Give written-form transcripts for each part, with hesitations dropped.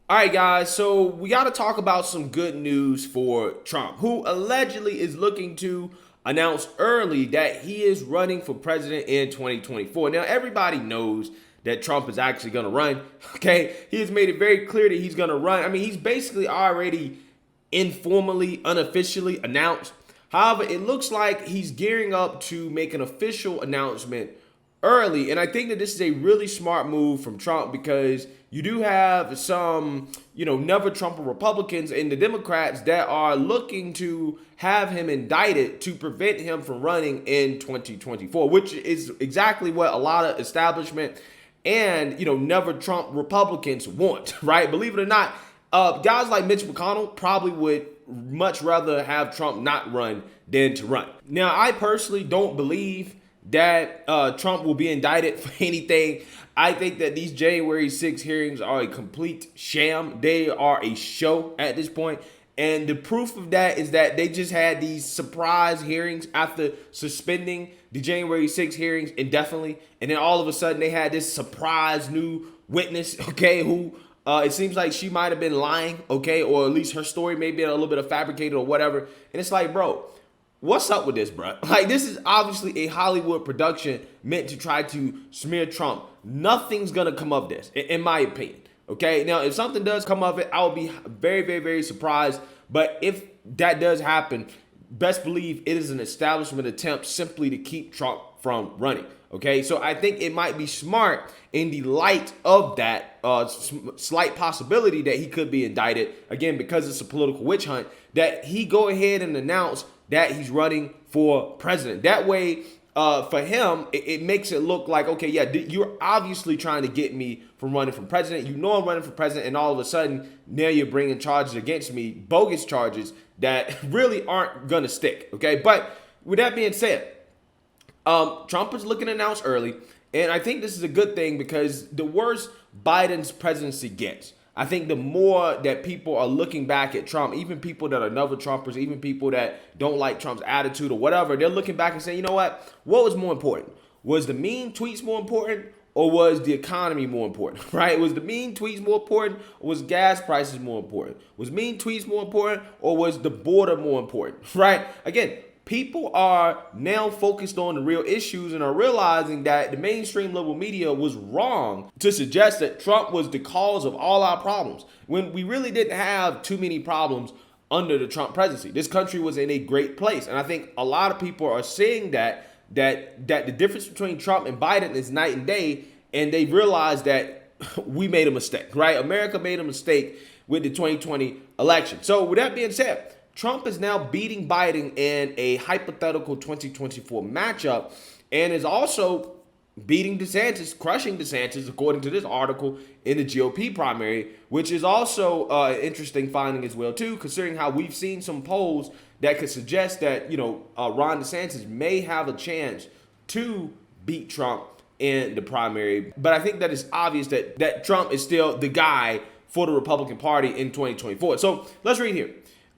All right, guys, so we got to talk about some good news for Trump, who allegedly is looking to announce early that he is running for president in 2024. Now, everybody knows that Trump is actually going to run, okay? He has made it very clear that he's going to run. I mean, he's basically already informally, unofficially announced. However, it looks like he's gearing up to make an official announcement early. And I think that this is a really smart move from Trump because you do have some, never Trump Republicans and the Democrats that are looking to have him indicted to prevent him from running in 2024, which is exactly what a lot of establishment and, never Trump Republicans want, right? Believe it or not, guys like Mitch McConnell probably would much rather have Trump not run than to run. Now, I personally don't believe that Trump will be indicted for anything. I think that these January 6 hearings are a complete sham. They are a show at this point. And the proof of that is that they just had these surprise hearings after suspending the January 6 hearings indefinitely. And then all of a sudden they had this surprise new witness, okay, who it seems like she might have been lying, okay, or at least her story may be a little bit of fabricated or whatever. And it's like, bro, what's up with this, bro? Like, this is obviously a Hollywood production meant to try to smear Trump. Nothing's going to come of this, in my opinion. Okay, now, if something does come of it, I will be very, very, very surprised. But if that does happen, best believe it is an establishment attempt simply to keep Trump from running. Okay, so I think it might be smart in the light of that slight possibility that he could be indicted, again, because it's a political witch hunt, that he go ahead and announce that he's running for president. That way, for him, it makes it look like, okay, yeah, you're obviously trying to get me from running for president. You know I'm running for president, and all of a sudden, now you're bringing charges against me, bogus charges that really aren't going to stick, okay? But with that being said, Trump is looking to announce early, and I think this is a good thing because the worse Biden's presidency gets, I think the more that people are looking back at Trump, even people that are never Trumpers, even people that don't like Trump's attitude or whatever, they're looking back and saying, you know what was more important? Was the mean tweets more important, or was the economy more important, right? Was the mean tweets more important, or was gas prices more important? Was mean tweets more important, or was the border more important, right? Again, people are now focused on the real issues and are realizing that the mainstream liberal media was wrong to suggest that Trump was the cause of all our problems when we really didn't have too many problems under the Trump presidency. This country was in a great place. And I think a lot of people are seeing that the difference between Trump and Biden is night and day. And they realize that we made a mistake, right? America made a mistake with the 2020 election. So with that being said, Trump is now beating Biden in a hypothetical 2024 matchup and is also beating DeSantis, crushing DeSantis, according to this article, in the GOP primary, which is also an interesting finding as well, too, considering how we've seen some polls that could suggest that, Ron DeSantis may have a chance to beat Trump in the primary. But I think that it's obvious that Trump is still the guy for the Republican Party in 2024. So let's read here.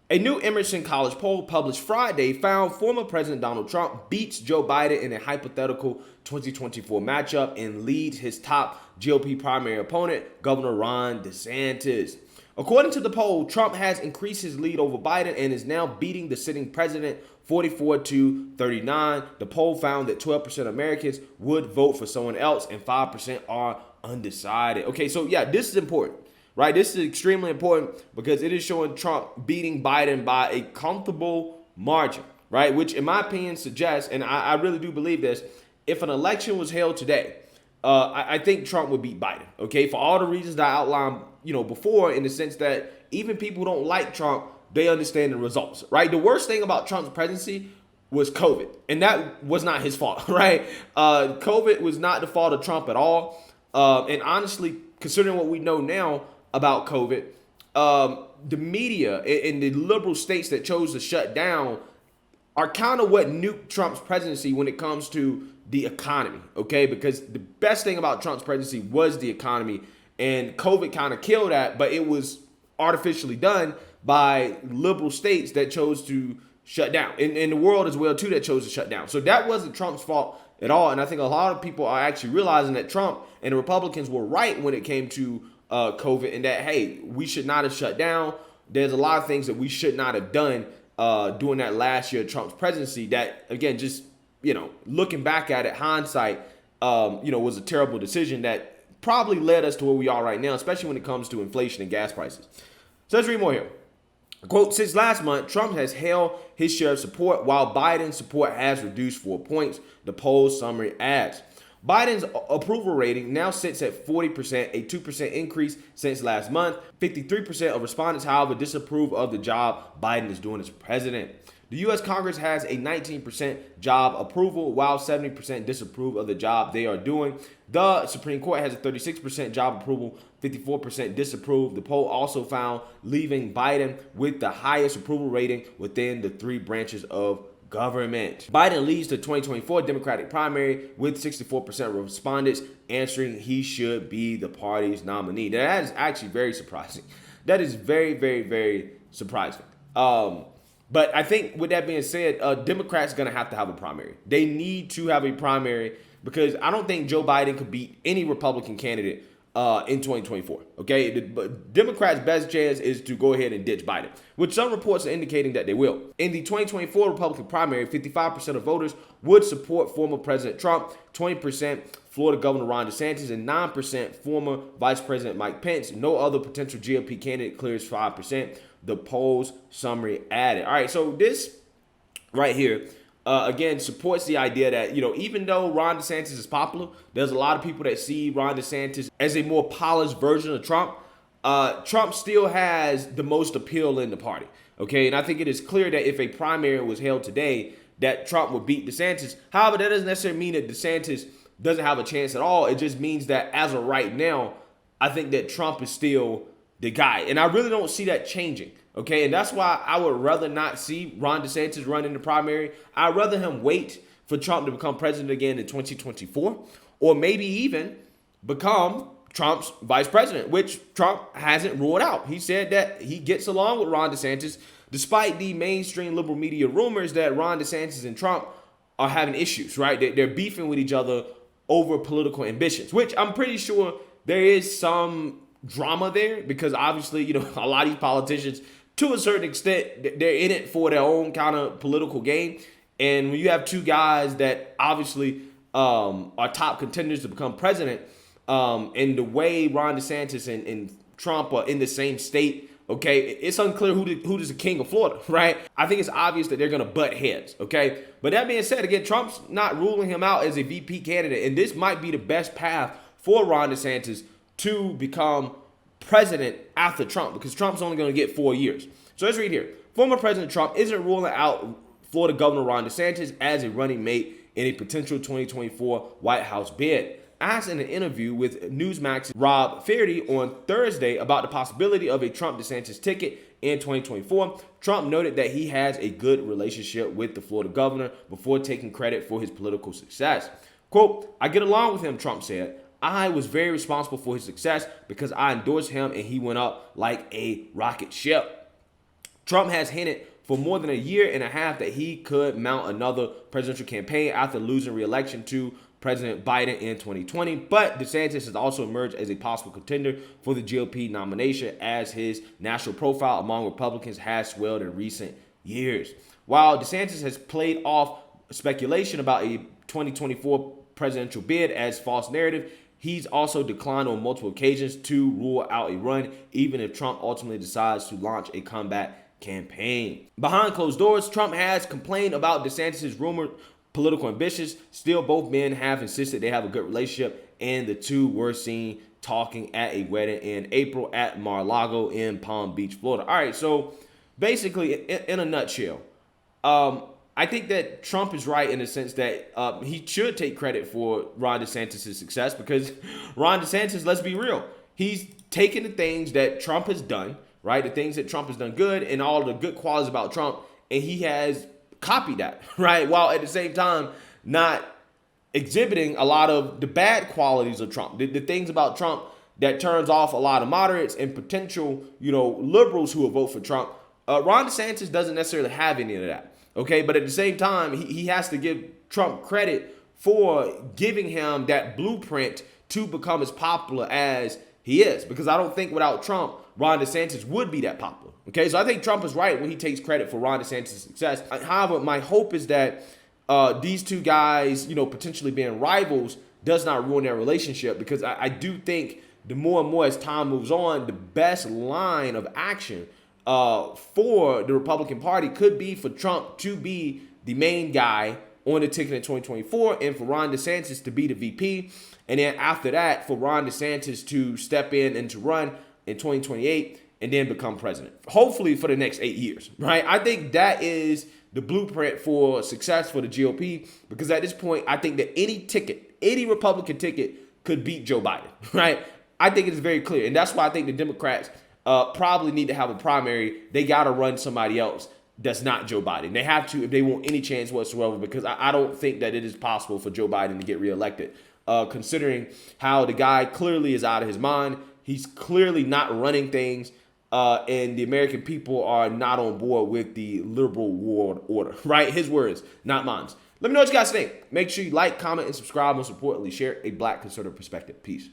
A new Emerson College poll published Friday found former President Donald Trump beats Joe Biden in a hypothetical 2024 matchup and leads his top GOP primary opponent, Governor Ron DeSantis. According to the poll, Trump has increased his lead over Biden and is now beating the sitting president 44-39. The poll found that 12% of Americans would vote for someone else and 5% are undecided. Okay, so yeah, this is important. Right, this is extremely important because it is showing Trump beating Biden by a comfortable margin, right? Which, in my opinion, suggests, and I really do believe this, if an election was held today, I think Trump would beat Biden, okay? For all the reasons that I outlined, before, in the sense that even people who don't like Trump, they understand the results, right? The worst thing about Trump's presidency was COVID, and that was not his fault, right? COVID was not the fault of Trump at all, and honestly, considering what we know now about COVID, the media in the liberal states that chose to shut down are kind of what nuked Trump's presidency when it comes to the economy, okay? Because the best thing about Trump's presidency was the economy, and COVID kind of killed that, but it was artificially done by liberal states that chose to shut down, and the world as well, too, that chose to shut down. So that wasn't Trump's fault at all, and I think a lot of people are actually realizing that Trump and the Republicans were right when it came to COVID, and that, hey, we should not have shut down. There's a lot of things that we should not have done during that last year of Trump's presidency that, again, just, looking back at it, hindsight, was a terrible decision that probably led us to where we are right now, especially when it comes to inflation and gas prices. So let's read more here. Quote, since last month, Trump has held his share of support while Biden's support has reduced 4 points, the poll summary adds. Biden's approval rating now sits at 40%, a 2% increase since last month. 53% of respondents, however, disapprove of the job Biden is doing as president. The U.S. Congress has a 19% job approval, while 70% disapprove of the job they are doing. The Supreme Court has a 36% job approval, 54% disapprove. The poll also found leaving Biden with the highest approval rating within the three branches of government. Biden leads the 2024 Democratic primary with 64% of respondents answering he should be the party's nominee. Now, that is actually very surprising. That is very, very, very surprising. But I think with that being said, Democrats are going to have a primary. They need to have a primary because I don't think Joe Biden could beat any Republican candidate in 2024. Okay, but Democrats' best chance is to go ahead and ditch Biden, which some reports are indicating that they will. In the 2024 Republican primary, 55% of voters would support former President Trump, 20% Florida Governor Ron DeSantis, and 9% former Vice President Mike Pence. No other potential GOP candidate clears 5%. The polls summary added. All right, so this right here, again, supports the idea that, even though Ron DeSantis is popular, there's a lot of people that see Ron DeSantis as a more polished version of Trump. Trump still has the most appeal in the party, okay? And I think it is clear that if a primary was held today, that Trump would beat DeSantis. However, that doesn't necessarily mean that DeSantis doesn't have a chance at all. It just means that as of right now, I think that Trump is still the guy. And I really don't see that changing, okay? And that's why I would rather not see Ron DeSantis run in the primary. I'd rather him wait for Trump to become president again in 2024, or maybe even become Trump's vice president, which Trump hasn't ruled out. He said that he gets along with Ron DeSantis, despite the mainstream liberal media rumors that Ron DeSantis and Trump are having issues, right? They're beefing with each other over political ambitions, which I'm pretty sure there is some drama there because obviously, a lot of these politicians, to a certain extent, they're in it for their own kind of political game. And when you have two guys that obviously are top contenders to become president, and the way Ron DeSantis and Trump are in the same state, okay, it's unclear who is the king of Florida, right? I think it's obvious that they're going to butt heads, okay? But that being said, again, Trump's not ruling him out as a VP candidate, and this might be the best path for Ron DeSantis to become president after Trump, because Trump's only going to get 4 years. So let's read here. Former President Trump isn't ruling out Florida Governor Ron DeSantis as a running mate in a potential 2024 White House bid. Asked in an interview with Newsmax's Rob Fierity on Thursday about the possibility of a Trump-DeSantis ticket in 2024, Trump noted that he has a good relationship with the Florida governor before taking credit for his political success. Quote, I get along with him, Trump said. I was very responsible for his success because I endorsed him and he went up like a rocket ship. Trump has hinted for more than a year and a half that he could mount another presidential campaign after losing re-election to President Biden in 2020, but DeSantis has also emerged as a possible contender for the GOP nomination as his national profile among Republicans has swelled in recent years. While DeSantis has played off speculation about a 2024 presidential bid as false narrative, he's also declined on multiple occasions to rule out a run, even if Trump ultimately decides to launch a comeback campaign. Behind closed doors, Trump has complained about DeSantis' rumored political ambitions. Still, both men have insisted they have a good relationship, and the two were seen talking at a wedding in April at Mar-a-Lago in Palm Beach, Florida. All right, so basically, in a nutshell, I think that Trump is right in the sense that he should take credit for Ron DeSantis' success because Ron DeSantis, let's be real, he's taken the things that Trump has done, right, the things that Trump has done good and all the good qualities about Trump, and he has copy that, right? While at the same time not exhibiting a lot of the bad qualities of Trump, the things about Trump that turns off a lot of moderates and potential, liberals who will vote for Trump. Ron DeSantis doesn't necessarily have any of that, okay? But at the same time, he has to give Trump credit for giving him that blueprint to become as popular as he is, because I don't think without Trump, Ron DeSantis would be that popular. Okay, so I think Trump is right when he takes credit for Ron DeSantis' success. However, my hope is that these two guys, potentially being rivals, does not ruin their relationship, because I do think the more and more as time moves on, the best line of action for the Republican Party could be for Trump to be the main guy on the ticket in 2024 and for Ron DeSantis to be the VP. And then after that, for Ron DeSantis to step in and to run in 2028 and then become president, hopefully for the next 8 years, right? I think that is the blueprint for success for the GOP, because at this point, I think that any Republican ticket could beat Joe Biden, right? I think it is very clear. And that's why I think the Democrats probably need to have a primary. They got to run somebody else that's not Joe Biden. They have to if they want any chance whatsoever, because I don't think that it is possible for Joe Biden to get reelected, considering how the guy clearly is out of his mind. He's clearly not running things, and the American people are not on board with the liberal world order, right? His words, not mine. Let me know what you guys think. Make sure you like, comment, and subscribe. Most importantly, share a Black conservative perspective. Peace.